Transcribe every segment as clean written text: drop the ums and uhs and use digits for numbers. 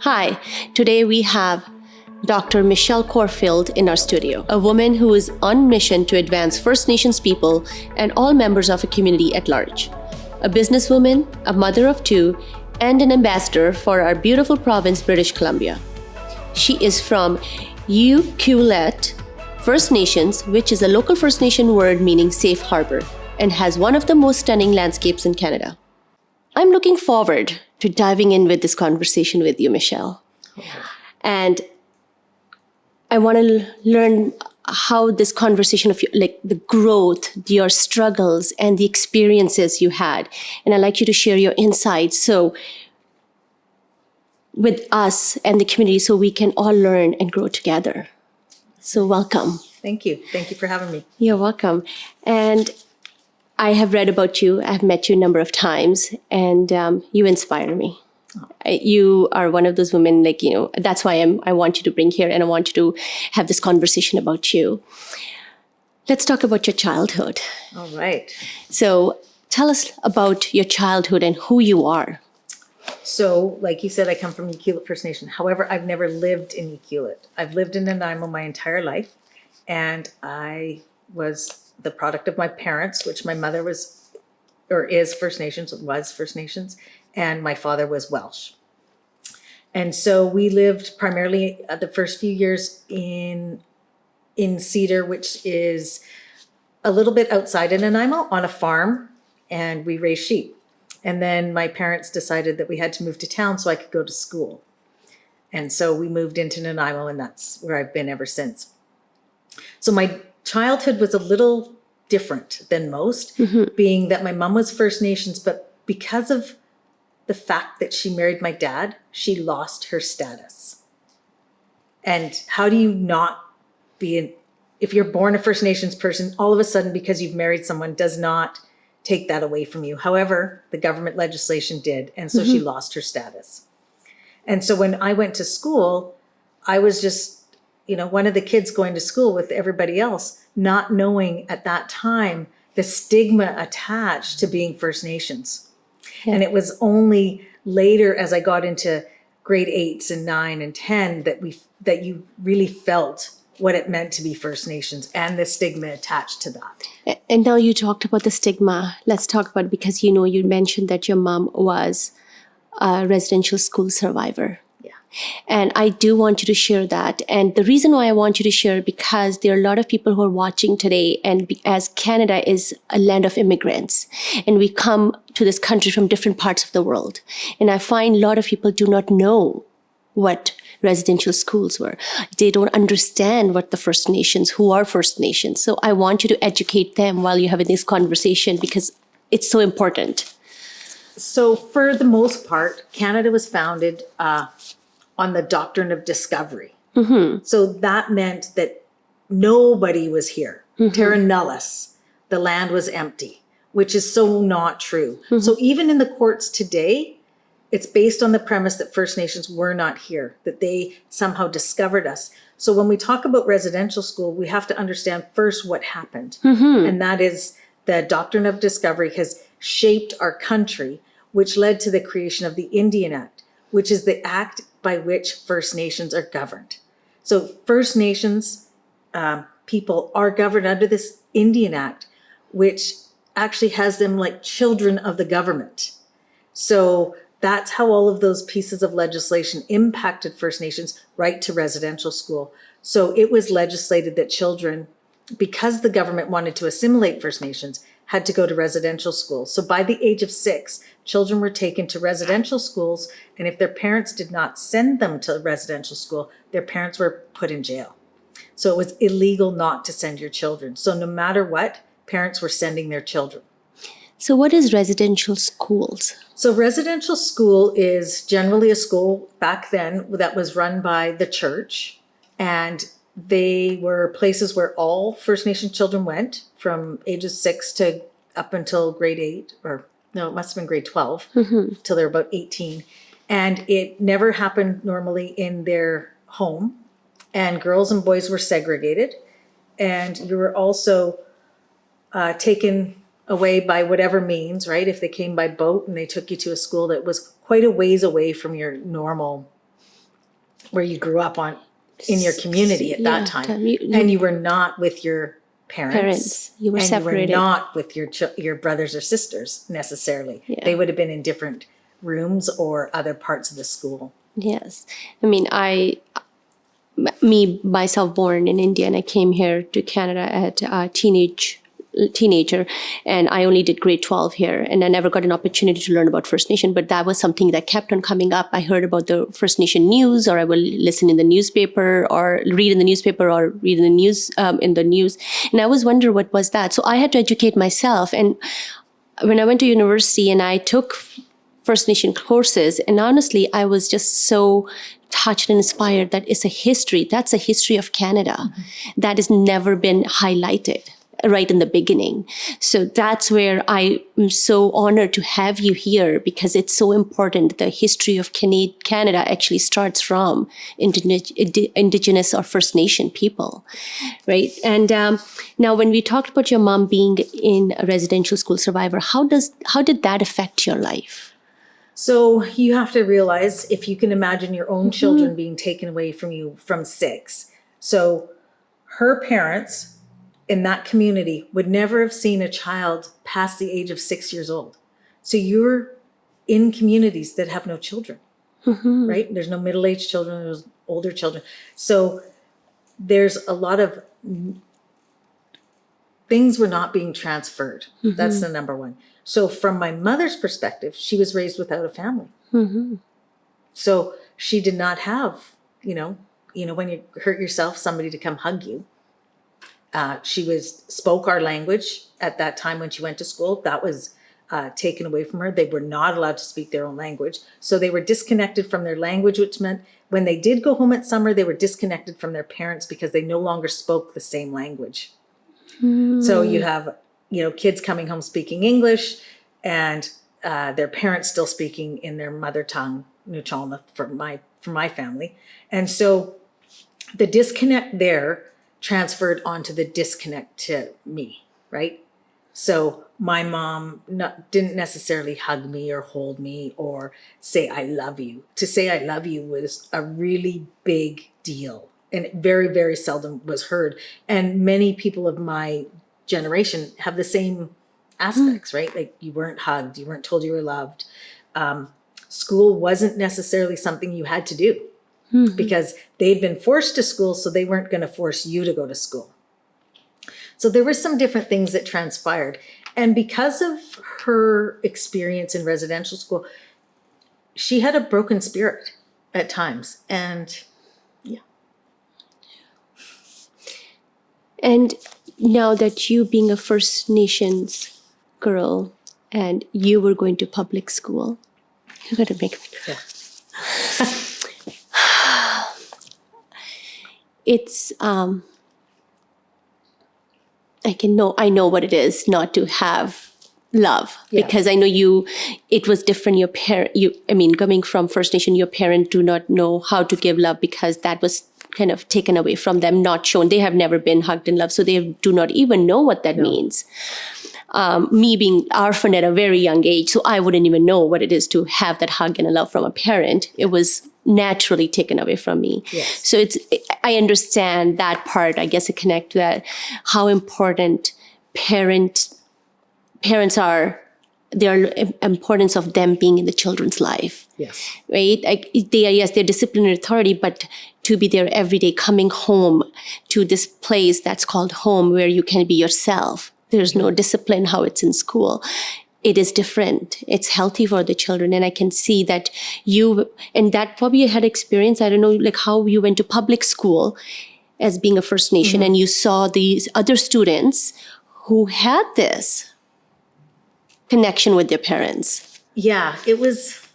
Hi, today we have Dr. Michelle Corfield in our studio, a woman who is on mission to advance First Nations people and all members of a community at large. A businesswoman, a mother of two, and an ambassador for our beautiful province, British Columbia. She is from Ucluelet First Nations, which is a local First Nation word meaning safe harbor, and has one of the most stunning landscapes in Canada. I'm looking forward to diving in with this conversation with you, Michelle. And I want to learn how this conversation of the growth, your struggles, and the experiences you had. And I'd like you to share your insights with us and the community so we can all learn and grow together. So welcome. Thank you. Thank you for having me. You're welcome. And I have read about you. I've met you a number of times, and you inspire me. You are one of those women, that's why I want you to bring here, and I want you to have this conversation about you. Let's talk about your childhood. All right. So tell us about your childhood and who you are. So, like you said, I come from Ucluelet First Nation. However, I've never lived in Ucluelet. I've lived in Nanaimo my entire life, and I was the product of my parents, which my mother was First Nations, and my father was Welsh. And so we lived primarily the first few years in Cedar, which is a little bit outside of Nanaimo on a farm, and we raised sheep. And then my parents decided that we had to move to town so I could go to school. And so we moved into Nanaimo, and that's where I've been ever since. So my childhood was a little different than most, being that my mom was First Nations, but because of the fact that she married my dad, she lost her status. And how do you not if you're born a First Nations person, all of a sudden, because you've married someone, does not take that away from you. However, the government legislation did, and so she lost her status. And so when I went to school, I was just, one of the kids going to school with everybody else, not knowing at that time the stigma attached to being First Nations. Yeah. And it was only later, as I got into grade 8s and 9 and 10, that you really felt what it meant to be First Nations and the stigma attached to that. And now you talked about the stigma. Let's talk about it, because you mentioned that your mom was a residential school survivor. Yeah. And I do want you to share that. And the reason why I want you to share, because there are a lot of people who are watching today, and as Canada is a land of immigrants, and we come to this country from different parts of the world. And I find a lot of people do not know what residential schools were. They don't understand what the First Nations, who are First Nations. So I want you to educate them while you're having this conversation, because it's so important. So for the most part, Canada was founded on the doctrine of discovery. So that meant that nobody was here. Terra nullius, the land was empty, which is so not true. So even in the courts today, it's based on the premise that First Nations were not here, that they somehow discovered us. So when we talk about residential school, we have to understand first what happened. And that is the doctrine of discovery has shaped our country, which led to the creation of the Indian Act, which is the act by which First Nations are governed. So First Nations people are governed under this Indian Act, which actually has them like children of the government. So that's how all of those pieces of legislation impacted First Nations right to residential school. So it was legislated that children, because the government wanted to assimilate First Nations, had to go to residential schools. So by the age of 6, children were taken to residential schools, and if their parents did not send them to residential school, their parents were put in jail. So it was illegal not to send your children. So no matter what, parents were sending their children. So what is residential schools? So residential school is generally a school back then that was run by the church, and they were places where all First Nation children went from ages 6 to up until grade 8, or no, it must have been grade 12, till they're about 18. And it never happened normally in their home, and girls and boys were segregated, and you were also taken away by whatever means, right? If they came by boat and they took you to a school that was quite a ways away from your normal where you grew up in your community at that time. And you were not with your parents. You were separated. You were not with your brothers or sisters necessarily. Yeah. They would have been in different rooms or other parts of the school. Yes. I mean, myself born in India, and I came here to Canada at a teenager, and I only did grade 12 here, and I never got an opportunity to learn about First Nation, but that was something that kept on coming up. I heard about the First Nation news, or I will listen in the newspaper, or read in the newspaper, or read in the news, and I always wonder what was that. So I had to educate myself, and when I went to university and I took First Nation courses, and honestly, I was just so touched and inspired that it's a history. That's a history of Canada that has never been highlighted right in the beginning. So that's where I am so honored to have you here, because it's so important. The history of Canada actually starts from Indigenous or First Nation people, right? And now when we talked about your mom being in a residential school survivor, how did that affect your life? So you have to realize, if you can imagine your own children being taken away from you from 6. So her parents in that community would never have seen a child past the age of 6 years old. So you're in communities that have no children, right? There's no middle-aged children, there's older children. So there's a lot of things were not being transferred. That's the number one. So from my mother's perspective, she was raised without a family. So she did not have, when you hurt yourself, somebody to come hug you. She spoke our language at that time when she went to school. That was taken away from her. They were not allowed to speak their own language. So they were disconnected from their language, which meant when they did go home at summer, they were disconnected from their parents because they no longer spoke the same language. So you have, kids coming home speaking English, and their parents still speaking in their mother tongue, Nuchalna, for my family. And so the disconnect there transferred onto the disconnect to me, right? So my mom didn't necessarily hug me or hold me or say, I love you. To say I love you was a really big deal, and it very, very seldom was heard. And many people of my generation have the same aspects, right? Like, you weren't hugged, you weren't told you were loved. School wasn't necessarily something you had to do because they'd been forced to school, so they weren't going to force you to go to school. So there were some different things that transpired. And because of her experience in residential school, she had a broken spirit at times. And yeah. And now that you being a First Nations girl and you were going to public school, you got to make me cry. Yeah. It's I know what it is not to have love, because I know it was different. Your parent, coming from First Nation, your parents do not know how to give love because that was kind of taken away from them, not shown. They have never been hugged in love, so they do not even know what that means. Me being orphaned at a very young age, so I wouldn't even know what it is to have that hug and a love from a parent. It was naturally taken away from me. Yes. So I understand that part. I guess it connect to that, how important parents are, their importance of them being in the children's life. Yes. Right? Like they're disciplinary authority, but to be there every day, coming home to this place that's called home where you can be yourself. There's no discipline how it's in school. It is different. It's healthy for the children. And I can see that and that probably you had experience, I don't know, like how you went to public school as being a First Nation and you saw these other students who had this connection with their parents. Yeah, it was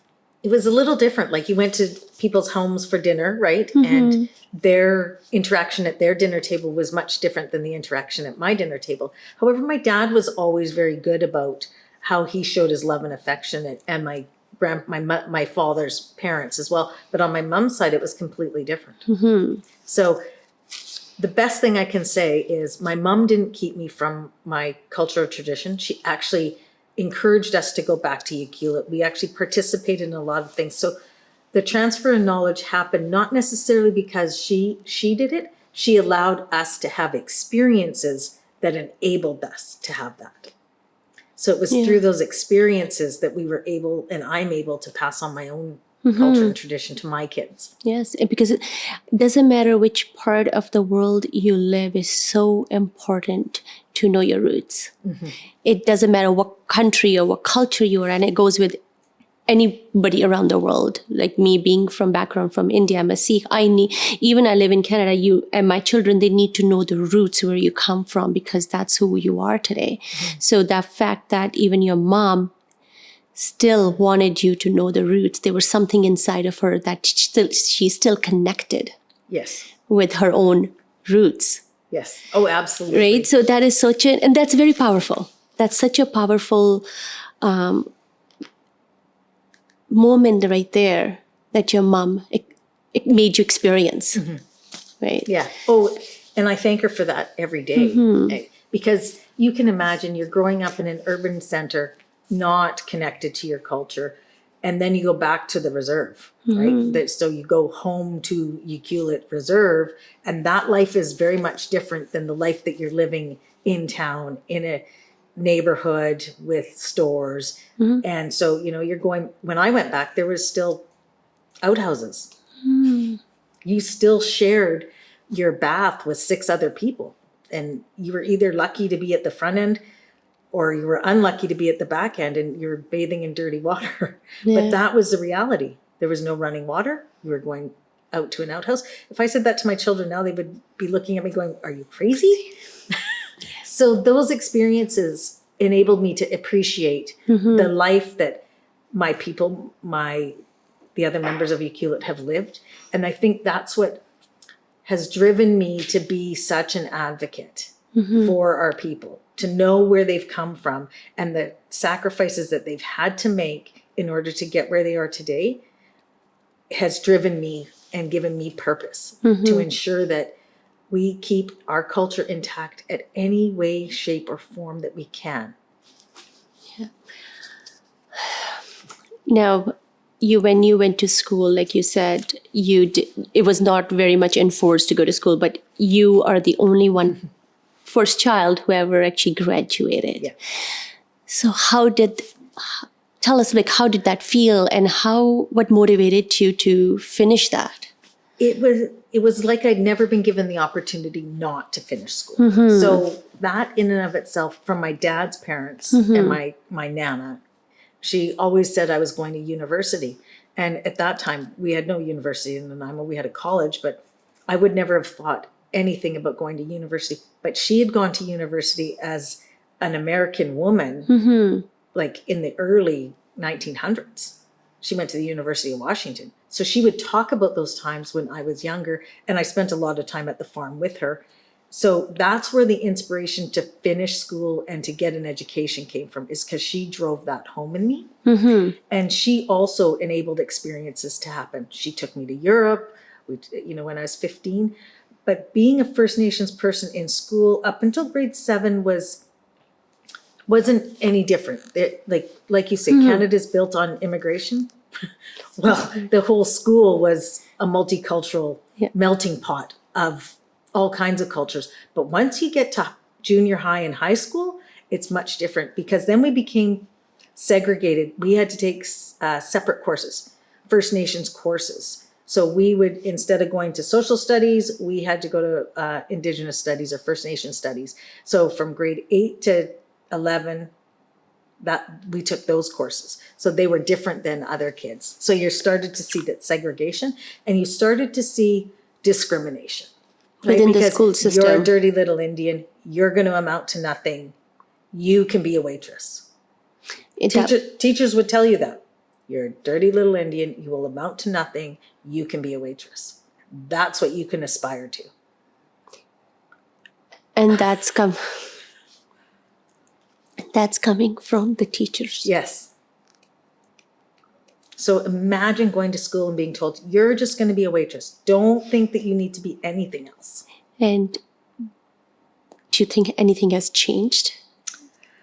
a little different. Like, you went to people's homes for dinner, right? And their interaction at their dinner table was much different than the interaction at my dinner table. However, my dad was always very good about how he showed his love and affection, and my father's parents as well. But on my mom's side, it was completely different. So the best thing I can say is my mom didn't keep me from my cultural tradition. She actually encouraged us to go back to Ukiulet. We actually participated in a lot of things. So the transfer of knowledge happened not necessarily because she did it. She allowed us to have experiences that enabled us to have that. So it was through those experiences that we were able, and I'm able to pass on my own culture and tradition to my kids. Yes, because it doesn't matter which part of the world you live, is so important to know your roots. It doesn't matter what country or what culture you are in. It goes with anybody around the world. Like me being from background from India, I'm a Sikh. Even I live in Canada, you and my children, they need to know the roots where you come from, because that's who you are today. So that fact that even your mom still wanted you to know the roots, there was something inside of her that she's still connected Yes. with her own roots. Yes. Oh, absolutely. Right? So that is and that's very powerful. That's such a powerful moment right there that your mom, it made you experience. Right? Yeah. Oh, and I thank her for that every day. Because you can imagine you're growing up in an urban center, not connected to your culture, and then you go back to the reserve, right? So you go home to Ucluelet Reserve, and that life is very much different than the life that you're living in town, in a neighborhood with stores. And so, you're going, when I went back, there was still outhouses. You still shared your bath with 6 other people, and you were either lucky to be at the front end or you were unlucky to be at the back end, and you're bathing in dirty water. But that was the reality. There was no running water. You were going out to an outhouse. If I said that to my children now, they would be looking at me going, are you crazy? So those experiences enabled me to appreciate the life that my people, the other members of Ucluelet have lived. And I think that's what has driven me to be such an advocate for our people, to know where they've come from and the sacrifices that they've had to make in order to get where they are today has driven me and given me purpose to ensure that we keep our culture intact at any way, shape, or form that we can. Now, when you went to school, like you said, it was not very much enforced to go to school, but you are the only one, first child who ever actually graduated. Yeah. So tell us, like, how did that feel, and what motivated you to finish that? It was like I'd never been given the opportunity not to finish school. So that in and of itself, from my dad's parents and my Nana, she always said I was going to university. And at that time, we had no university in Nanaimo. We had a college, but I would never have thought anything about going to university. But she had gone to university as an American woman, like in the early 1900s. She went to the University of Washington. So she would talk about those times when I was younger, and I spent a lot of time at the farm with her. So that's where the inspiration to finish school and to get an education came from, is because she drove that home in me. And she also enabled experiences to happen. She took me to Europe, when I was 15. But being a First Nations person in school up until grade 7 wasn't any different. Like you say, Canada's built on immigration. Well, the whole school was a multicultural melting pot of all kinds of cultures. But once you get to junior high and high school, it's much different, because then we became segregated. We had to take separate courses, First Nations courses. So we would, instead of going to social studies, we had to go to Indigenous studies or First Nation studies. So from grade 8 to 11, that we took those courses. So they were different than other kids. So you started to see that segregation, and you started to see discrimination. Right? Within Because the school system. You're a dirty little Indian. You're going to amount to nothing. You can be a waitress. Teachers would tell you that. You're a dirty little Indian. You will amount to nothing. You can be a waitress. That's what you can aspire to. And that's coming from the teachers. Yes. So imagine going to school and being told, you're just going to be a waitress. Don't think that you need to be anything else. And do you think anything has changed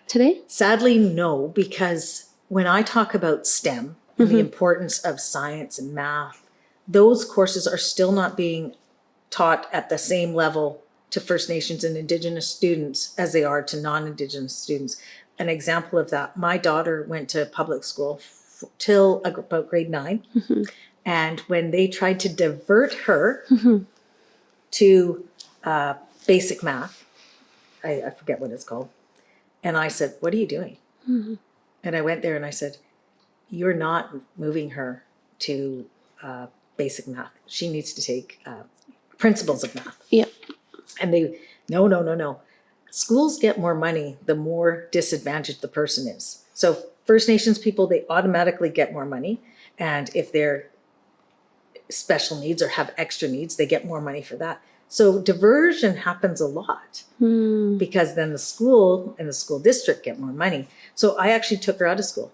today? Sadly, no, because when I talk about STEM, and the importance of science and math, those courses are still not being taught at the same level to First Nations and Indigenous students as they are to non-Indigenous students. An example of that, my daughter went to public school till about grade 9. And when they tried to divert her to basic math, I forget what it's called. And I said, what are you doing? And I went there and I said, you're not moving her to basic math. She needs to take principles of math. Yeah. And they, no. Schools get more money the more disadvantaged the person is. So First Nations people, they automatically get more money. And if they're special needs or have extra needs, they get more money for that. So diversion happens a lot because then the school and the school district get more money. So I actually took her out of school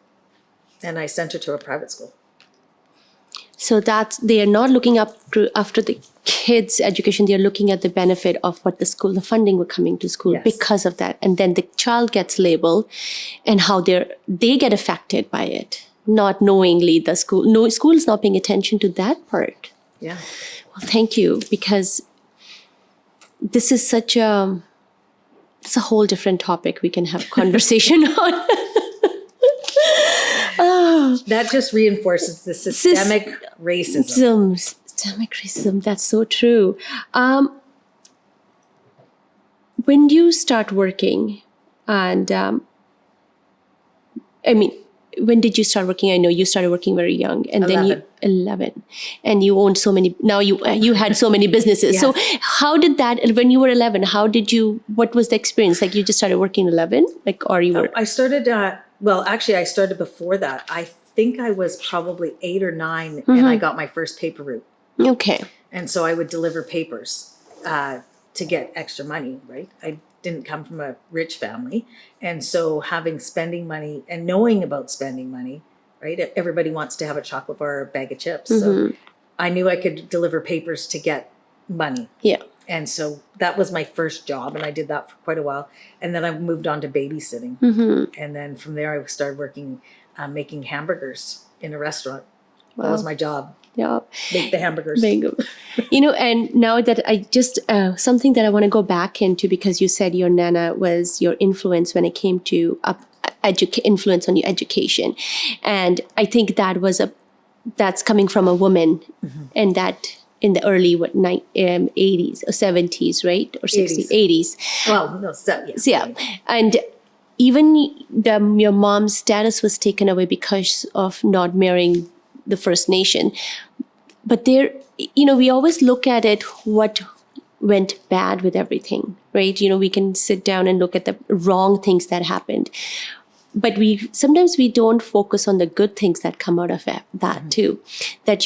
and I sent her to a private school. So that's, they are not looking after the kids' education. They are looking at the benefit of what the school, the funding were coming to school because of that. And then the child gets labeled and how they get affected by it, not knowingly the school. No, school is not paying attention to that part. Yeah. Well, thank you, because this is such it's a whole different topic we can have conversation on. That just reinforces the systemic racism. Systemic racism, that's so true. When you start working, and when did you start working? I know you started working very young, and 11. then 11, and you owned so many. Now you had so many businesses. Yes. So how did that? When you were 11, what was the experience? Like, you just started working 11, or you were? I started. Well, actually, I started before that. I think I was probably 8 or 9, and I got my first paper route. Okay. And so I would deliver papers to get extra money. Right. I didn't come from a rich family, and so having spending money and knowing about spending money, right? Everybody wants to have a chocolate bar or a bag of chips. So I knew I could deliver papers to get money. Yeah. And so that was my first job, and I did that for quite a while. And then I moved on to babysitting. And then from there I started working, making hamburgers in a restaurant. That was my job. Yeah. Make the hamburgers. And now that I just, something that I want to go back into, because you said your Nana was your influence when it came to influence on your education. And I think that's coming from a woman, and that in the early 80s or 70s, right? Or 60s, 80s. Well, no, so, yeah. So, yeah. And even your mom's status was taken away because of not marrying the First Nation. But we always look at it, what went bad with everything, right? We can sit down and look at the wrong things that happened. But sometimes we don't focus on the good things that come out of that too. That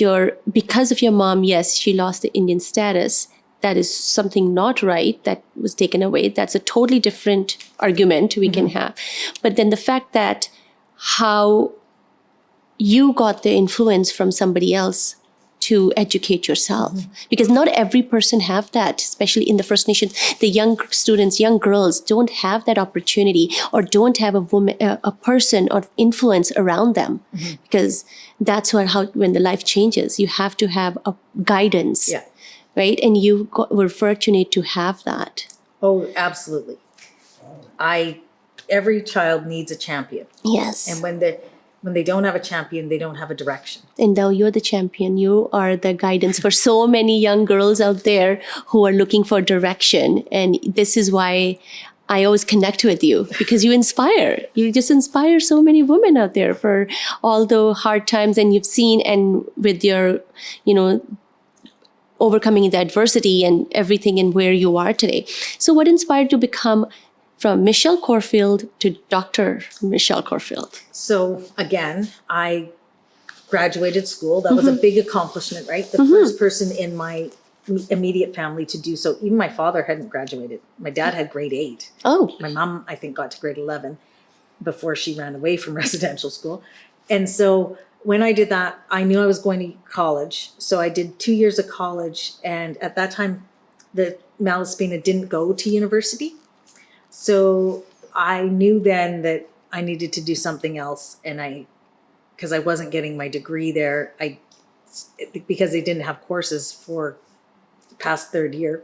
because of your mom, yes, she lost the Indian status. That is something not right that was taken away. That's a totally different argument we can have. But then the fact that how you got the influence from somebody else to educate yourself, because not every person have that, especially in the First Nations. The young students, young girls don't have that opportunity, or don't have a person of influence around them, because that's when the life changes. You have to have a guidance, right? And you were fortunate to have that. Oh, absolutely. Every child needs a champion. Yes. And when they don't have a champion, they don't have a direction. And now you're the champion. You are the guidance for so many young girls out there who are looking for direction. And this is why I always connect with you, because you inspire. You just inspire so many women out there for all the hard times, and you've seen, and with your, overcoming the adversity and everything, and where you are today. So what inspired you to become from Michelle Corfield to Dr. Michelle Corfield? So again, I graduated school. That was a big accomplishment, right? The first person in my immediate family to do so. Even my father hadn't graduated. My dad had grade 8. Oh. My mom, I think, got to grade 11 before she ran away from residential school. And so when I did that, I knew I was going to college. So I did 2 years of college. And at that time, the Malaspina didn't go to university. So I knew then that I needed to do something else. And I because I wasn't getting my degree there. Because they didn't have courses for past third year.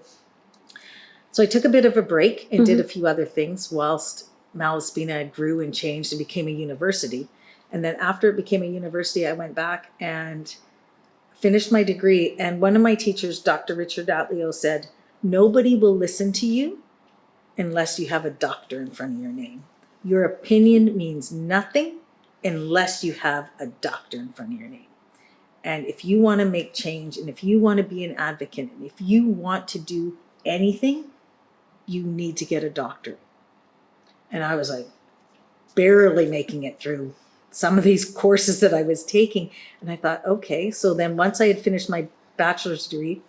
So I took a bit of a break and did a few other things whilst Malaspina grew and changed and became a university. And then after it became a university, I went back and finished my degree. And one of my teachers, Dr. Richard Atleo, said, nobody will listen to you unless you have a doctor in front of your name. Your opinion means nothing unless you have a doctor in front of your name. And if you want to make change, and if you want to be an advocate, and if you want to do anything, you need to get a doctorate. And I was like barely making it through some of these courses that I was taking. And I thought, okay. So then once I had finished my bachelor's degree,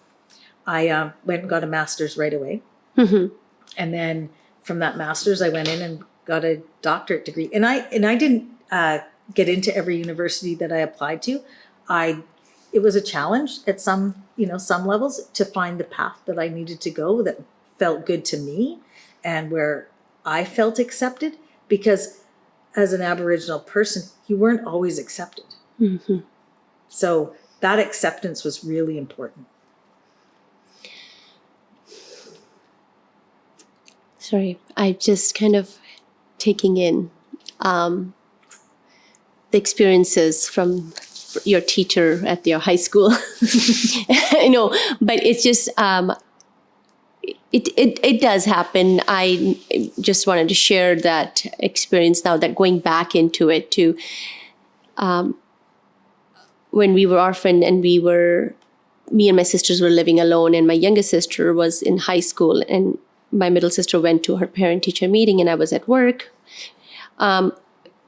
I went and got a master's right away. And then from that master's, I went in and got a doctorate degree. And I didn't get into every university that I applied to. It was a challenge at some levels to find the path that I needed to go that felt good to me and where I felt accepted, because as an Aboriginal person, you weren't always accepted. So that acceptance was really important. Sorry, I'm just kind of taking in the experiences from your teacher at your high school. I know, but it's just, it does happen. I just wanted to share that experience now, that going back into it to when we were orphaned and me and my sisters were living alone, and my youngest sister was in high school, and my middle sister went to her parent-teacher meeting, and I was at work.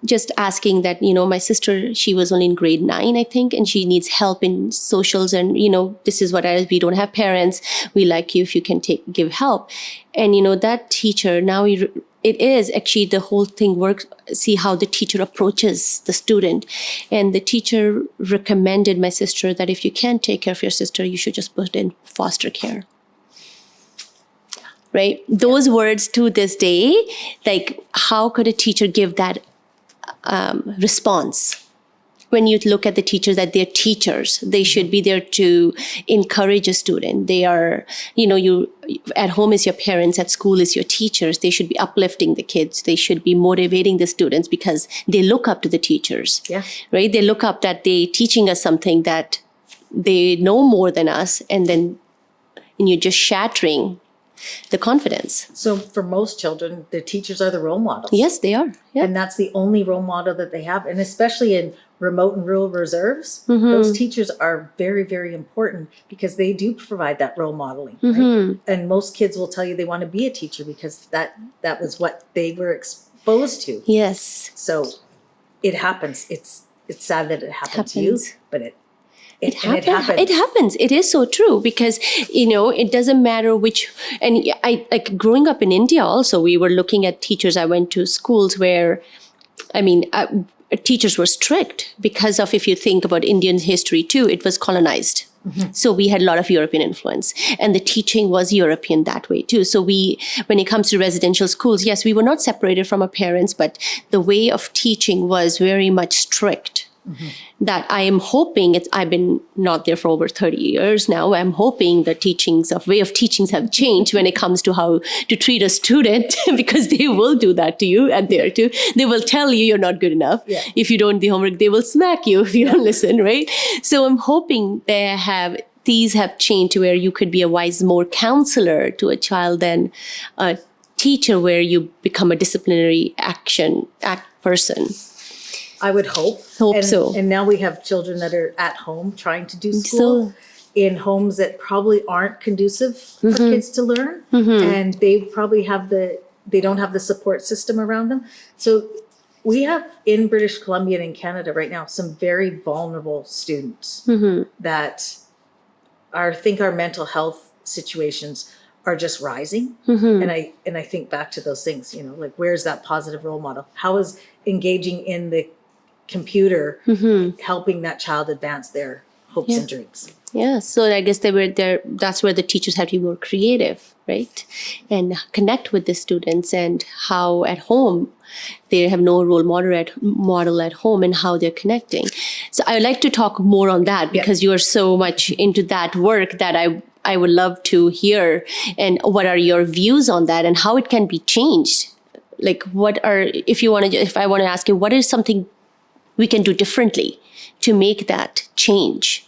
Just asking that, my sister, she was only in grade 9, I think, and she needs help in socials. And, this is what we don't have parents. We like you if you can give help. And, that teacher, now it is actually the whole thing works. See how the teacher approaches the student. And the teacher recommended my sister that if you can't take care of your sister, you should just put in foster care. Right? Those words to this day, like, how could a teacher give that response? When you look at the teachers, that they're teachers, they should be there to encourage a student. They are, you at home is your parents, at school is your teachers. They should be uplifting the kids. They should be motivating the students because they look up to the teachers. Yeah. Right? They look up that they teaching us something that they know more than us, and you're just shattering the confidence. So for most children, their teachers are the role models. Yes, they are. Yeah. And that's the only role model that they have. And especially in remote and rural reserves, those teachers are very, very important because they do provide that role modeling. Right? And most kids will tell you they want to be a teacher because that was what they were exposed to. Yes. So it happens. It's sad that it happened to you, but it happens. It happens. It is so true because, it doesn't matter which, and I like growing up in India also, we were looking at teachers. I went to schools where, teachers were strict because of, if you think about Indian history too, it was colonized. So we had a lot of European influence, and the teaching was European that way too. So when it comes to residential schools, yes, we were not separated from our parents, but the way of teaching was very much strict. That I am hoping, I've been not there for over 30 years now. I'm hoping the way of teachings have changed when it comes to how to treat a student, because they will do that to you and there too. They will tell you you're not good enough. Yeah. If you don't do the homework, they will smack you if you don't listen, right? So I'm hoping these have changed to where you could be a more counselor to a child than a teacher, where you become a disciplinary act person. I would hope. So. And now we have children that are at home trying to do school in homes that probably aren't conducive for kids to learn. And they probably they don't have the support system around them. So we have in British Columbia and in Canada right now some very vulnerable students that I think our mental health situations are just rising. And I think back to those things, like, where's that positive role model? How is engaging in the computer helping that child advance their hopes and dreams. Yeah, so I guess they were there. That's where the teachers have to be more creative, right? And connect with the students, and how at home they have no role model at home, and how they're connecting. So I would like to talk more on that, because you are so much into that work that I would love to hear. And what are your views on that, and how it can be changed? Like, if I want to ask you, what is something we can do differently to make that change?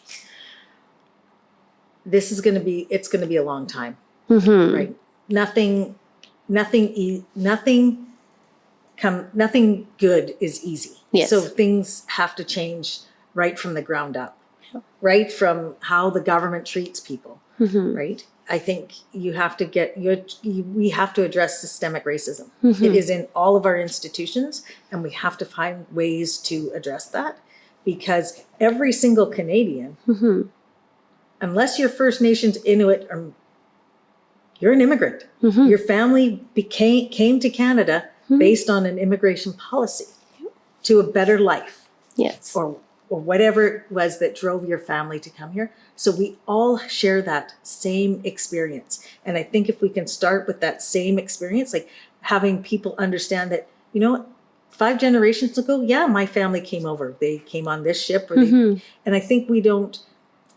It's going to be a long time, right? Nothing good is easy. Yes. So things have to change right from the ground up, right from how the government treats people, right? I think we have to address systemic racism. It is in all of our institutions, and we have to find ways to address that, because every single Canadian, unless you're First Nations, Inuit, or you're an immigrant. Your family came to Canada based on an immigration policy to a better life. Yes. Or whatever it was that drove your family to come here. So we all share that same experience. And I think if we can start with that same experience, like having people understand that, 5 generations ago, my family came over. They came on this ship. And I think we don't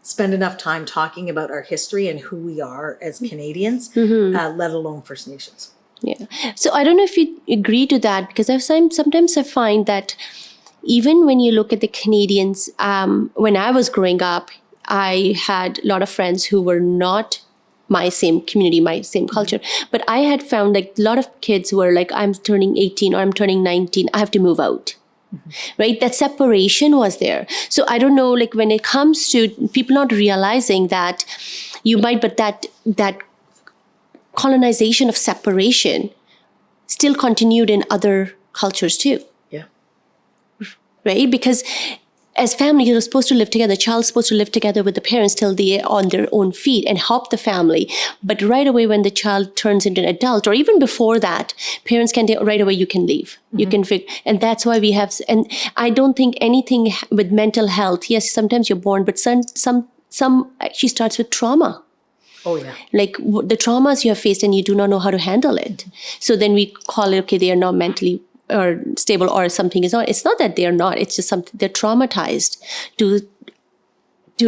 spend enough time talking about our history and who we are as Canadians, let alone First Nations. Yeah. So I don't know if you agree to that, because sometimes I find that even when you look at the Canadians, when I was growing up, I had a lot of friends who were not my same community, my same culture. But I had found like a lot of kids who were like, I'm turning 18 or I'm turning 19, I have to move out. Right? That separation was there. So I don't know, like when it comes to people not realizing that but that colonization of separation still continued in other cultures too. Yeah. Right? Because as family, you're supposed to live together. The child's supposed to live together with the parents till they're on their own feet and help the family. But right away, when the child turns into an adult, or even before that, parents can right away, you can leave. You can and that's why we have, and I don't think anything with mental health. Yes, sometimes you're born, but some actually starts with trauma. Oh, yeah. Like the traumas you have faced and you do not know how to handle it. So then we call it, okay, they are not mentally or stable or something is not. It's not that they're not. It's just something they're traumatized to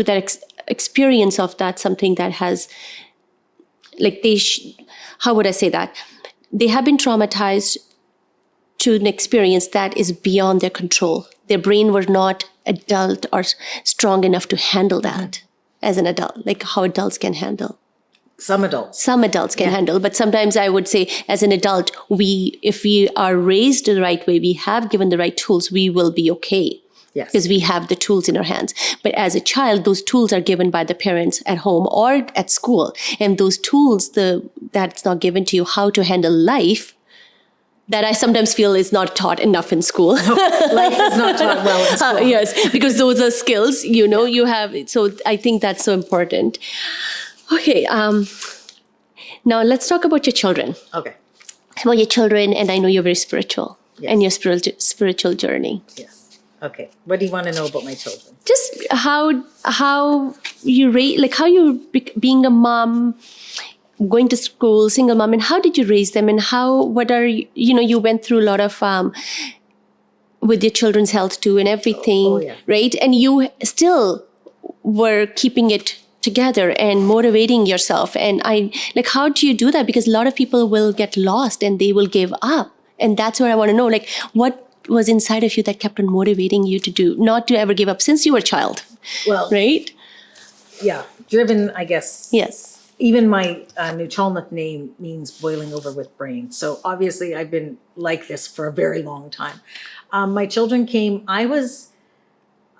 that experience of that, something that has, like how would I say that? They have been traumatized to an experience that is beyond their control. Their brain was not adult or strong enough to handle that as an adult, like how adults can handle. Some adults can handle, but sometimes I would say as an adult, if we are raised the right way, we have given the right tools, we will be okay. Yes. Because we have the tools in our hands. But as a child, those tools are given by the parents at home or at school. And those tools, that's not given to you how to handle life, that I sometimes feel is not taught enough in school. No, life is not taught well in school. Yes, because those are skills, you have. So I think that's so important. Okay, now let's talk about your children. Okay. About your children, and I know you're very spiritual, and your spiritual journey. Yes. Okay. What do you want to know about my children? Just how you raise, like how you being a mom, going to school, single mom, and how did you raise them, and you went through a lot of with your children's health too, and everything, right? And you still were keeping it together and motivating yourself. And how do you do that? Because a lot of people will get lost and they will give up. And that's what I want to know. Like, what was inside of you that kept on motivating you to not to ever give up since you were a child? Well, right? Yeah. Driven, I guess. Yes. Even my Nuchalnath name means boiling over with brain. So obviously I've been like this for a very long time. My children came, I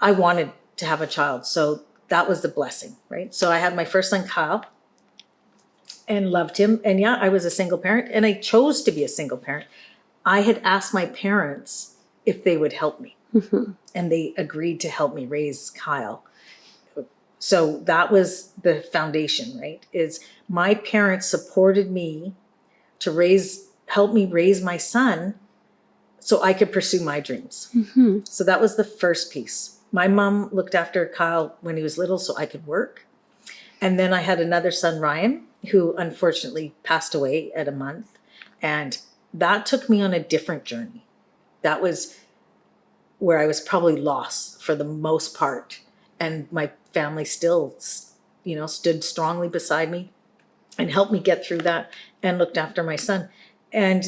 wanted to have a child. So that was the blessing, right? So I had my first son, Kyle, and loved him. And I was a single parent, and I chose to be a single parent. I had asked my parents if they would help me, and they agreed to help me raise Kyle. So that was the foundation, right? Is my parents supported me to help me raise my son so I could pursue my dreams. So that was the first piece. my mom looked after Kyle when he was little so I could work. And then I had another son, Ryan, who unfortunately passed away at a month. And that took me on a different journey. That was where I was probably lost for the most part. And my family still, stood strongly beside me and helped me get through that and looked after my son. And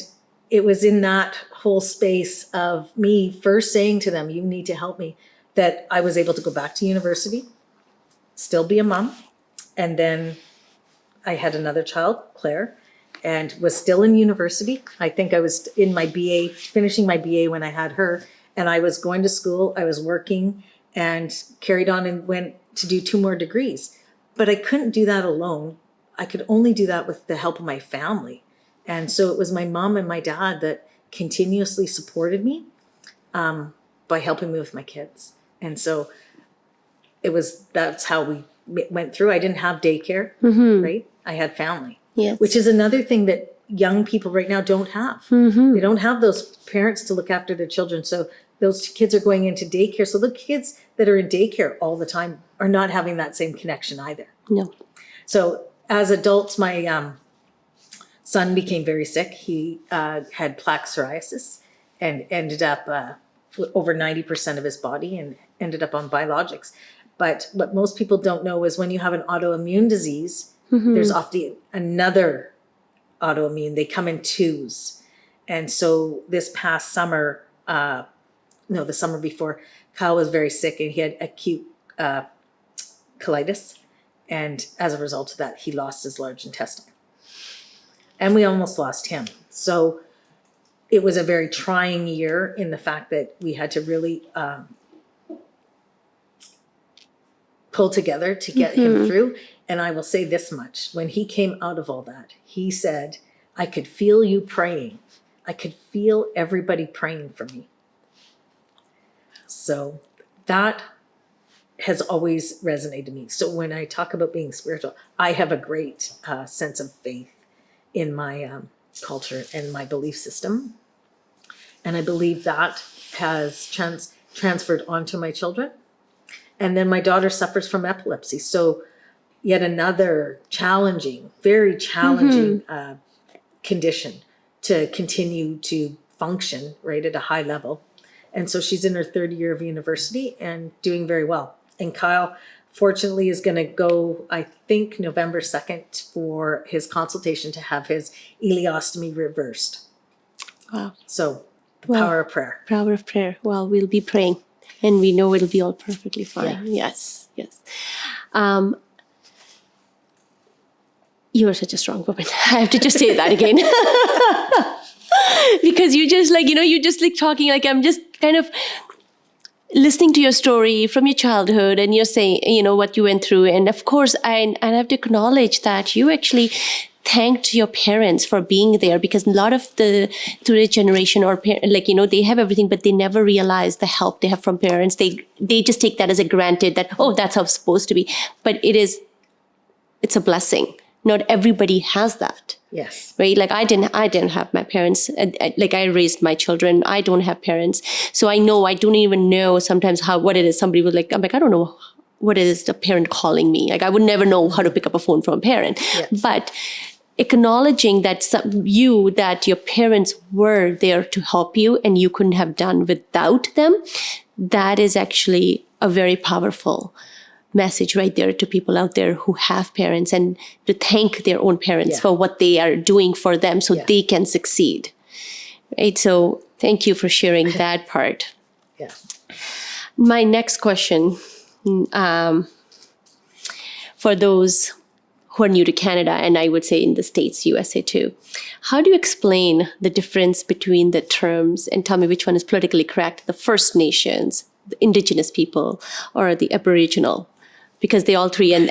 it was in that whole space of me first saying to them, you need to help me, that I was able to go back to university, still be a mom. And then I had another child, Claire, and was still in university. I think I was in my BA, finishing my BA when I had her. And I was going to school, I was working and carried on and went to do 2 more degrees. But I couldn't do that alone. I could only do that with the help of my family. And so it was my mom and my dad that continuously supported me by helping me with my kids. And so that's how we went through. I didn't have daycare, right? I had family, Yes. which is another thing that young people right now don't have. They don't have those parents to look after their children. So those kids are going into daycare. So the kids that are in daycare all the time are not having that same connection either. No. So as adults, my son became very sick. He had plaque psoriasis and ended up with over 90% of his body and ended up on biologics. But what most people don't know is when you have an autoimmune disease, there's often another autoimmune. They come in twos. And so this past summer, the summer before, Kyle was very sick and he had acute colitis. And as a result of that, he lost his large intestine. And we almost lost him. So it was a very trying year in the fact that we had to really pull together to get him through. And I will say this much. When he came out of all that, he said, I could feel you praying. I could feel everybody praying for me. So that has always resonated me. So when I talk about being spiritual, I have a great sense of faith in my culture and my belief system. And I believe that has transferred onto my children. And then my daughter suffers from epilepsy. So yet another challenging, very challenging condition to continue to function right at a high level. And so she's in her 3rd year of university and doing very well. And Kyle, fortunately, is going to go, I think, November 2nd for his consultation to have his ileostomy reversed. Wow. So the power of prayer. Power of prayer. Well, we'll be praying and we know it'll be all perfectly fine. Yeah. Yes. Yes. You are such a strong woman. I have to just say that again. Because you just you just talking, I'm just kind of listening to your story from your childhood and you're saying, what you went through. And of course, I have to acknowledge that you actually thanked your parents for being there, because a lot of the today's generation or they have everything, but they never realize the help they have from parents. They just take that as a granted that, oh, that's how it's supposed to be. But it's a blessing. Not everybody has that. Yes. Right? I didn't have my parents. I raised my children. I don't have parents. So I don't even know sometimes what it is. Somebody was I'm I don't know what it is the parent calling me. I would never know how to pick up a phone from a parent. Yes. But acknowledging that your parents were there to help you and you couldn't have done without them, that is actually a very powerful message right there to people out there who have parents, and to thank their own parents for what they are doing for them so they can succeed. Right? So thank you for sharing that part. Yeah. My next question, for those who are new to Canada, and I would say in the States, USA too, how do you explain the difference between the terms, and tell me which one is politically correct, the First Nations, the Indigenous people, or the Aboriginal? Because they all three, and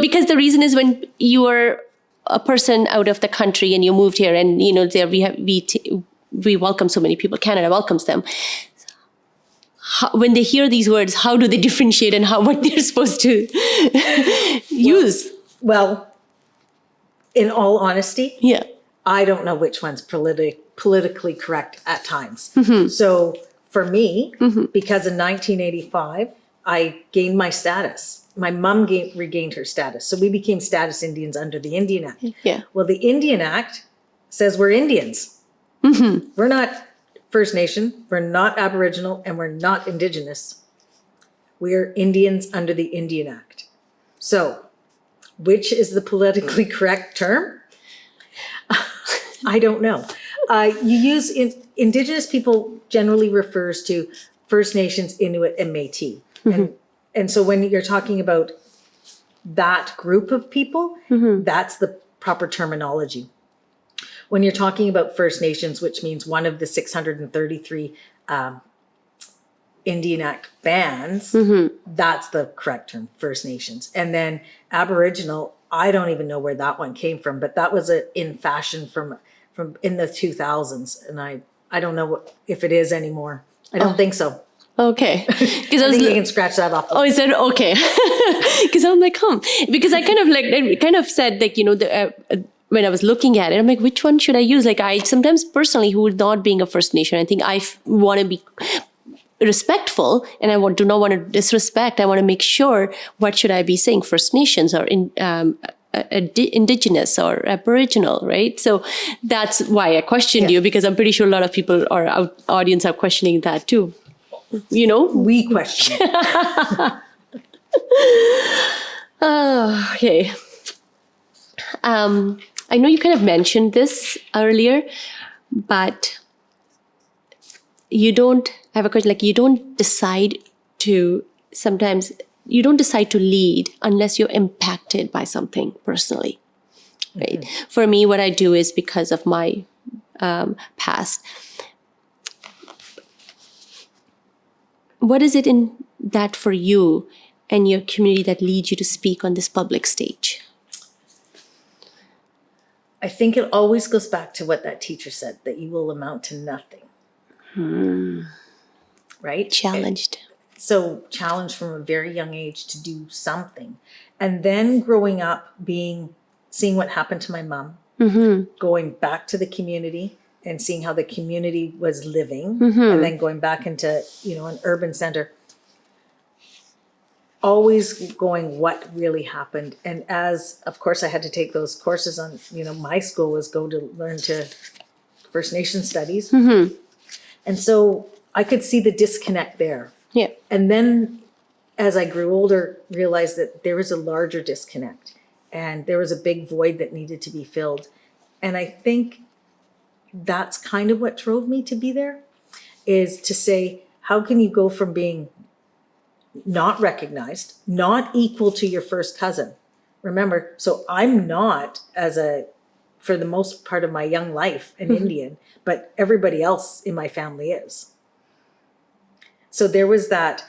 because the reason is when you are a person out of the country and you moved here, and there we welcome so many people. Canada welcomes them. When they hear these words, how do they differentiate and what they're supposed to use? Well, in all honesty, I don't know which one's politically correct at times. So for me, because in 1985, I gained my status. My mom regained her status. So we became status Indians under the Indian Act. Yeah. Well, the Indian Act says we're Indians. We're not First Nation, we're not Aboriginal, and we're not Indigenous. We're Indians under the Indian Act. So, which is the politically correct term? I don't know. You use Indigenous people generally refers to First Nations, Inuit, and Métis. And so when you're talking about that group of people, that's the proper terminology. When you're talking about First Nations, which means one of the 633 Indian Act bands, that's the correct term, First Nations. And then Aboriginal, I don't even know where that one came from, but that was in fashion from in the 2000s. And I don't know if it is anymore. I don't think so. Okay. Because I think you can scratch that off. Oh, is that okay? Because I'm like, because I kind of said like, when I was looking at it, I'm like, which one should I use? Like I sometimes personally, who is not being a First Nation, I think I want to be respectful and I do not want to disrespect. I want to make sure, what should I be saying? First Nations or Indigenous or Aboriginal, right? So that's why I questioned you, because I'm pretty sure a lot of people or our audience are questioning that too. We question it. Okay. I know you kind of mentioned this earlier, but I have a question, like you don't decide to lead unless you're impacted by something personally, right? For me, what I do is because of my past. What is it in that for you and your community that leads you to speak on this public stage? I think it always goes back to what that teacher said, that you will amount to nothing. Right? Challenged. So challenged from a very young age to do something. And then growing up, seeing what happened to my mom, going back to the community and seeing how the community was living, and then going back into, an urban center, always going what really happened. And as, of course, I had to take those courses on, my school was go to learn to First Nation studies. And so I could see the disconnect there. Yeah. And then as I grew older, realized that there was a larger disconnect and there was a big void that needed to be filled. And I think that's kind of what drove me to be there, is to say, how can you go from being not recognized, not equal to your first cousin? Remember, so I'm not, for the most part of my young life, an Indian, but everybody else in my family is. So there was that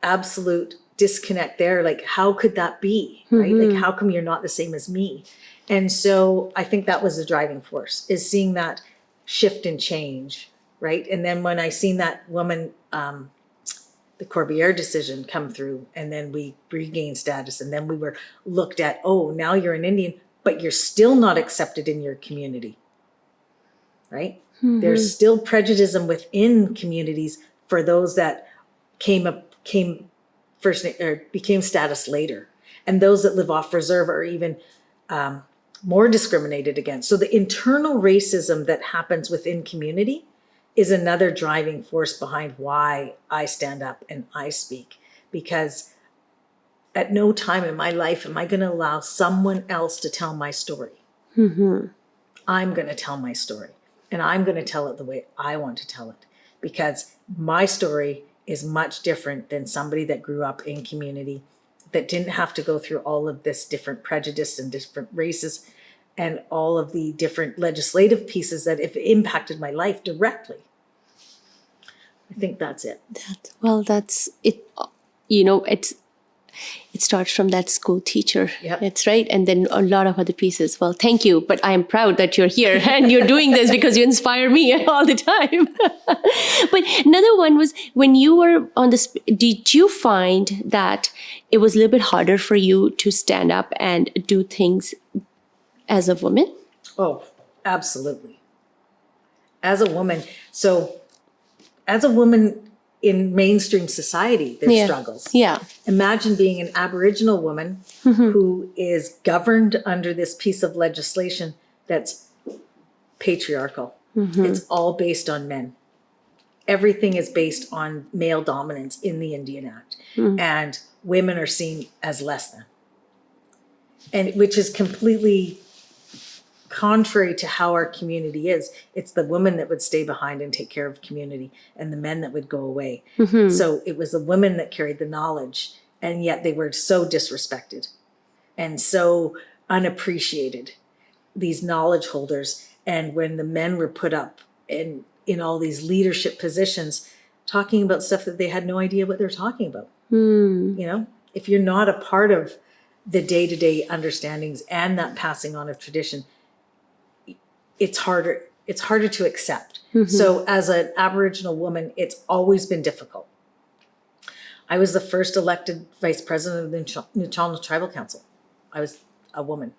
absolute disconnect there. Like, how could that be, right? Like, how come you're not the same as me? And so I think that was the driving force, is seeing that shift and change, right? And then when I seen that woman, the Corbière decision come through, and then we regained status, and then we were looked at, oh, now you're an Indian, but you're still not accepted in your community, right? There's still prejudice within communities for those that came first or became status later, and those that live off reserve are even more discriminated against. So the internal racism that happens within community is another driving force behind why I stand up and I speak, because at no time in my life am I going to allow someone else to tell my story. I'm going to tell my story, and I'm going to tell it the way I want to tell it, because my story is much different than somebody that grew up in community that didn't have to go through all of this different prejudice and different races and all of the different legislative pieces that have impacted my life directly. I think that's it. That's it. It starts from that school teacher. Yep. That's right. And then a lot of other pieces. Well, thank you. But I am proud that you're here and you're doing this because you inspire me all the time. But another one was, when you were on this, did you find that it was a little bit harder for you to stand up and do things as a woman? Oh, absolutely. As a woman. So as a woman, in mainstream society, there's Yeah. struggles. Yeah. Imagine being an Aboriginal woman who is governed under this piece of legislation that's patriarchal. It's all based on men. Everything is based on male dominance in the Indian Act. And women are seen as less than. And which is completely contrary to how our community is. It's the woman that would stay behind and take care of community and the men that would go away. So it was the women that carried the knowledge, and yet they were so disrespected and so unappreciated, these knowledge holders. And when the men were put up in all these leadership positions, talking about stuff that they had no idea what they're talking about. You know, if you're not a part of the day-to-day understandings and that passing on of tradition, it's harder to accept. So as an Aboriginal woman, it's always been difficult. I was the first elected vice president of the National Tribal Council. I was a woman.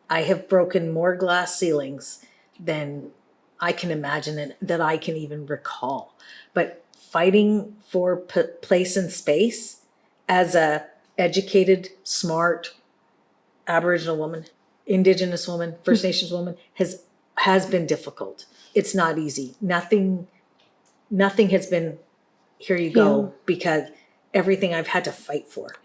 I have broken more glass ceilings than I can imagine and that I can even recall. But fighting for place and space as a educated, smart Aboriginal woman, Indigenous woman, First Nations woman has been difficult. It's not easy. Nothing has been, here you go, because everything I've had to fight for.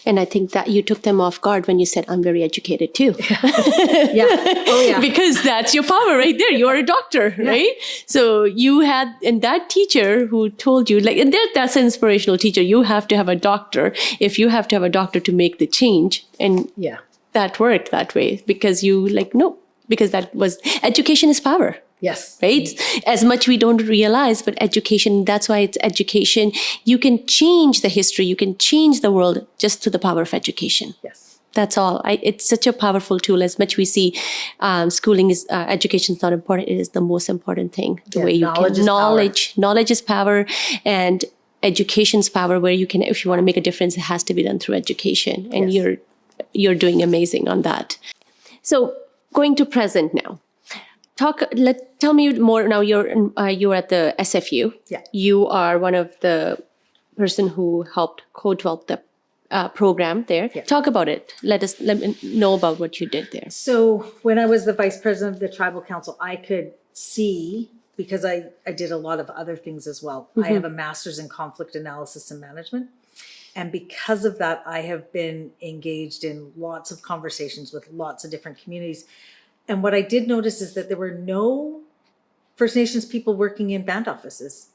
And I think that you took them off guard when you said, I'm very educated too. Yeah. Oh, yeah. Because that's your power right there. You are a doctor, right? So you had, and that teacher who told you, like, and that's an inspirational teacher. You have to have a doctor if you have to have a doctor to make the change. And Yeah. that worked that way because you like, no, because that was, education is power. Yes. Right? As much we don't realize, but education, that's why it's education. You can change the history. You can change the world just to the power of education. Yes. That's all. It's such a powerful tool. As much we see schooling is, education is not important. It is the most important thing. The way you knowledge can, is knowledge is power, and education's power, where you can, if you want to make a difference, it has to be done through education. And you're doing amazing on that. So going to present now. Tell me more now. You're at the SFU. Yeah. You are one of the person who helped co-develop the program there. Yeah. Talk about it. Let me know about what you did there. So when I was the vice president of the tribal council, I could see, because I did a lot of other things as well. I have a master's in conflict analysis and management. And because of that, I have been engaged in lots of conversations with lots of different communities. And what I did notice is that there were no First Nations people working in band offices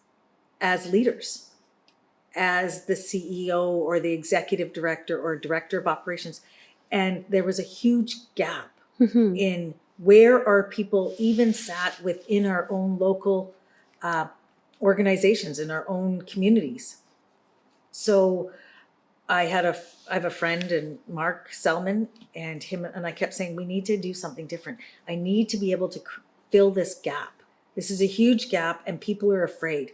as leaders, as the CEO or the executive director or director of operations. And there was a huge gap in where our people even sat within our own local organizations, in our own communities. So I have a friend, and Mark Selman, and him, and I kept saying, we need to do something different. I need to be able to fill this gap. This is a huge gap, and people are afraid.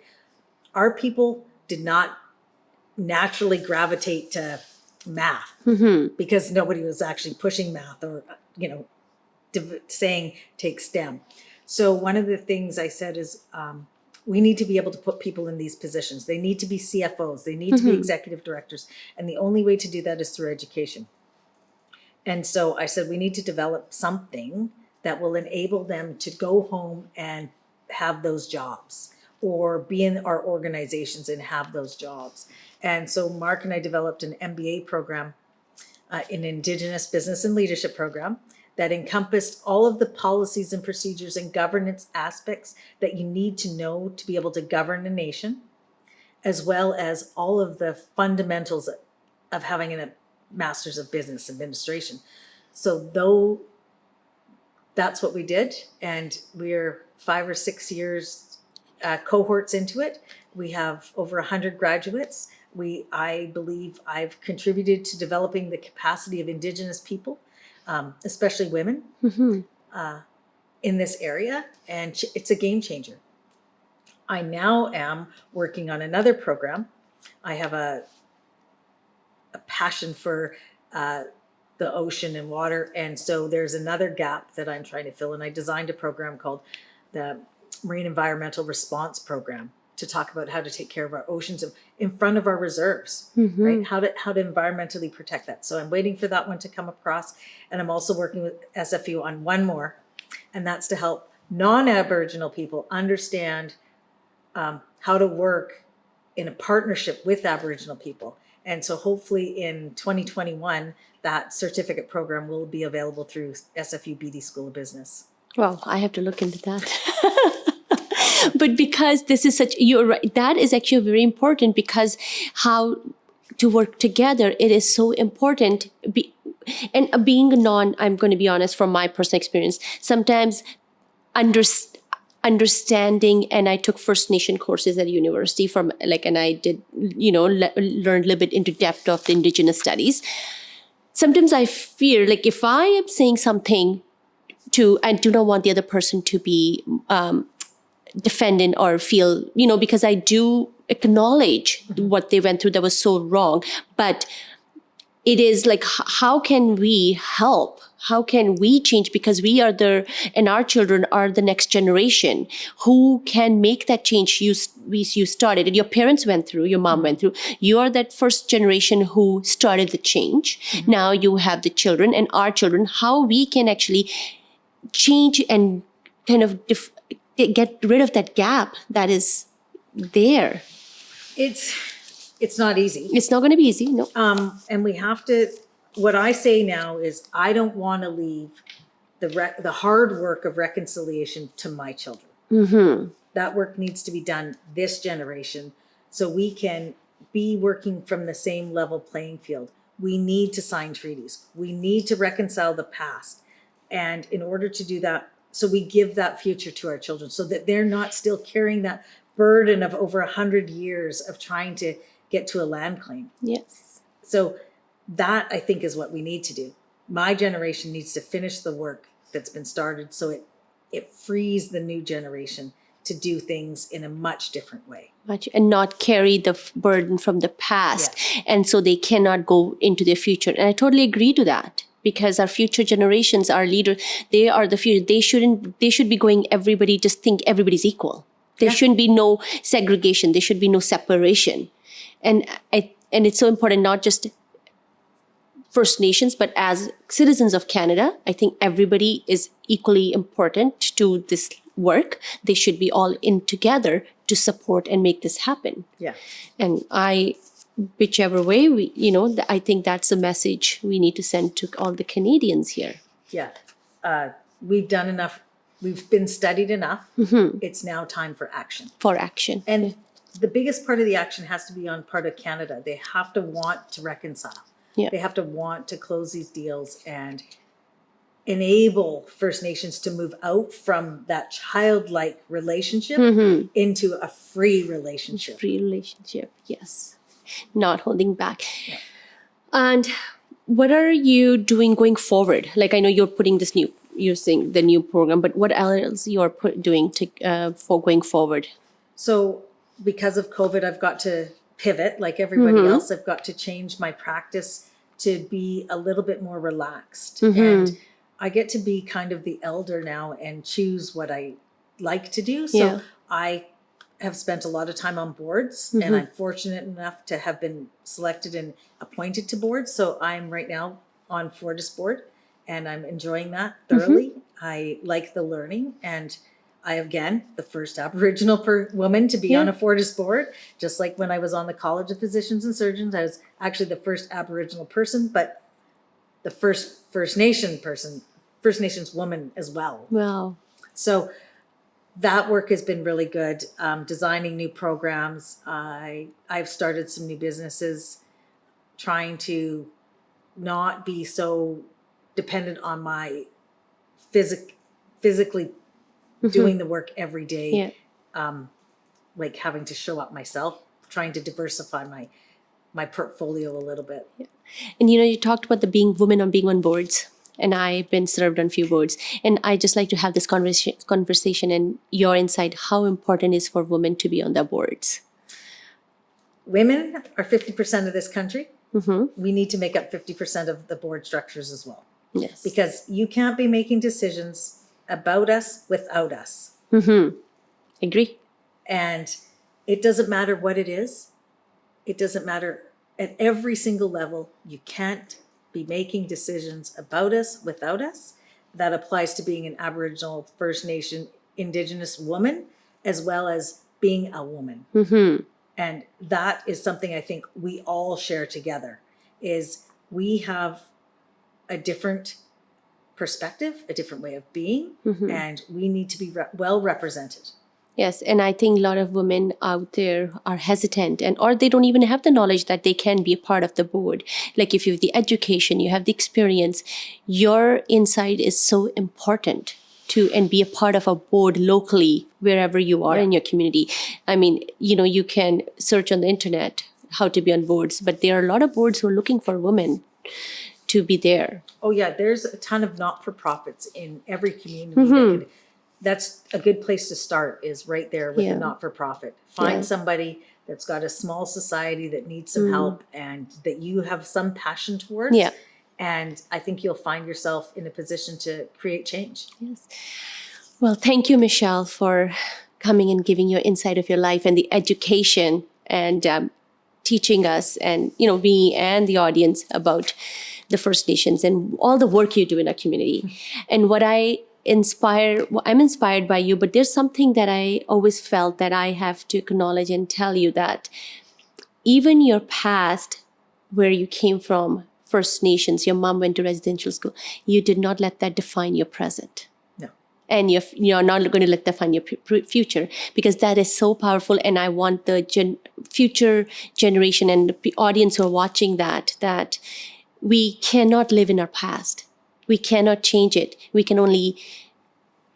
Our people did not naturally gravitate to math because nobody was actually pushing math or, saying take STEM. So one of the things I said is, we need to be able to put people in these positions. They need to be CFOs. They need to be executive directors. And the only way to do that is through education. And so I said, we need to develop something that will enable them to go home and have those jobs, or be in our organizations and have those jobs. And so Mark and I developed an MBA program, an Indigenous business and leadership program, that encompassed all of the policies and procedures and governance aspects that you need to know to be able to govern a nation, as well as all of the fundamentals of having a master's of business administration. So that's what we did, and we're 5 or 6 years cohorts into it. We have over 100 graduates. I believe I've contributed to developing the capacity of Indigenous people, especially women, in this area, and it's a game changer. I now am working on another program. I have a passion for the ocean and water, and so there's another gap that I'm trying to fill, and I designed a program called the Marine Environmental Response Program. to talk about how to take care of our oceans in front of our reserves, right? How to environmentally protect that. So I'm waiting for that one to come across. And I'm also working with SFU on one more, and that's to help non-Aboriginal people understand how to work in a partnership with Aboriginal people. And so hopefully in 2021, that certificate program will be available through SFU Beedie School of Business. Well, I have to look into that. But because this is you're right, that is actually very important, because how to work together, it is so important. And being I'm going to be honest from my personal experience, sometimes understanding, and I took First Nation courses at university and I did, learned a little bit into depth of the Indigenous studies. Sometimes I fear, if I am saying something I do not want the other person to be defendant or feel, because I do acknowledge what they went through that was so wrong. But it is how can we help? How can we change? Because we are and our children are the next generation who can make that change. You started it. Your parents went through, your mom went through. You are that first generation who started the change. Now you have the children and our children, how we can actually change and kind of get rid of that gap that is there. It's not easy. It's not going to be easy, no. And we have to, what I say now is I don't want to leave the hard work of reconciliation to my children. That work needs to be done this generation so we can be working from the same level playing field. We need to sign treaties. We need to reconcile the past. And in order to do that, so we give that future to our children so that they're not still carrying that burden of over 100 years of trying to get to a land claim. Yes. So that, I think, is what we need to do. My generation needs to finish the work that's been started so it frees the new generation to do things in a much different way. And not carry the burden from the past. Yeah. And so they cannot go into their future. And I totally agree to that. Because our future generations, our leaders, they are the future. They should be going, everybody just think everybody's equal. There shouldn't be no segregation. There should be no separation. And it's so important, not just First Nations, but as citizens of Canada, I think everybody is equally important to this work. They should be all in together to support and make this happen. Yeah. And whichever way I think that's a message we need to send to all the Canadians here. Yeah. We've done enough. We've been studied enough. It's now time for action. And the biggest part of the action has to be on part of Canada. They have to want to reconcile. Yeah. They have to want to close these deals and enable First Nations to move out from that childlike relationship into a free relationship. Yes. Not holding back. Yeah. And what are you doing going forward? I know you're putting you're saying the new program, but what else you're doing for going forward? So because of COVID, I've got to pivot like everybody else. I've got to change my practice to be a little bit more relaxed. And I get to be kind of the elder now and choose what I like to do. So I have spent a lot of time on boards and I'm fortunate enough to have been selected and appointed to boards. So I'm right now on Fortis board and I'm enjoying that thoroughly. I like the learning and I, again, the first Aboriginal woman to be on a Fortis board, just like when I was on the College of Physicians and Surgeons. I was actually the first Aboriginal person, but the first First Nations woman as well. Wow. So that work has been really good. Designing new programs. I've started some new businesses, trying to not be so dependent on my physically doing the work every day, like having to show up myself, trying to diversify my portfolio a little bit. Yeah. And you talked about being on boards. And I've been served on a few boards. And I just like to have this conversation and your insight, how important it is for women to be on the boards. Women are 50% of this country. We need to make up 50% of the board structures as well. Yes. Because you can't be making decisions about us without us. Agree. And It doesn't matter what it is. It doesn't matter at every single level. You can't be making decisions about us without us. That applies to being an Aboriginal, First Nation, Indigenous woman, as well as being a woman. And that is something I think we all share together, is we have a different perspective, a different way of being, and we need to be well represented. Yes, and I think a lot of women out there are hesitant or they don't even have the knowledge that they can be a part of the board. Like if you have the education, you have the experience, your insight is so important to and be a part of a board locally, wherever you are in your community. I mean, you can search on the internet how to be on boards, but there are a lot of boards who are looking for women to be there. Oh yeah, there's a ton of not-for-profits in every community. That's a good place to start, is right there with a not-for-profit. Find somebody that's got a small society that needs some help and that you have some passion towards. Yeah. And I think you'll find yourself in a position to create change. Yes. Well, thank you, Michelle, for coming and giving your insight of your life and the education and teaching us and, me and the audience about the First Nations and all the work you do in our community. And I'm inspired by you, but there's something that I always felt that I have to acknowledge and tell you, that even your past, where you came from, First Nations, your mom went to residential school, you did not let that define your present. No. And you're not going to let that define your future, because that is so powerful. And I want the future generation and the audience who are watching that we cannot live in our past. We cannot change it. We can only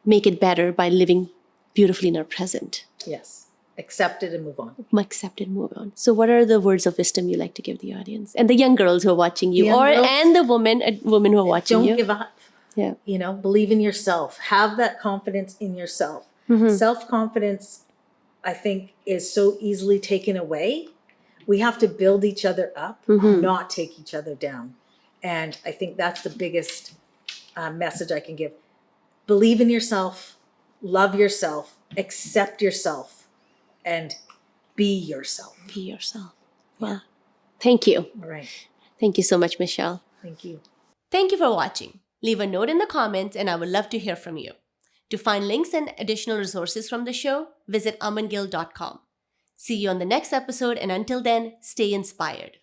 make it better by living beautifully in our present. Yes. Accept it and move on. Accept it and move on. So what are the words of wisdom you like to give the audience and the young girls who are watching you, and the women who are watching you? Don't give up. Yeah. Believe in yourself. Have that confidence in yourself. Self-confidence, I think, is so easily taken away. We have to build each other up, not take each other down. And I think that's the biggest message I can give. Believe in yourself, love yourself, accept yourself, and be yourself. Be yourself. Well, thank you. All right. Thank you so much, Michelle. Thank you. Thank you for watching. Leave a note in the comments and I would love to hear from you. To find links and additional resources from the show, visit amangill.com. See you on the next episode, and until then, stay inspired.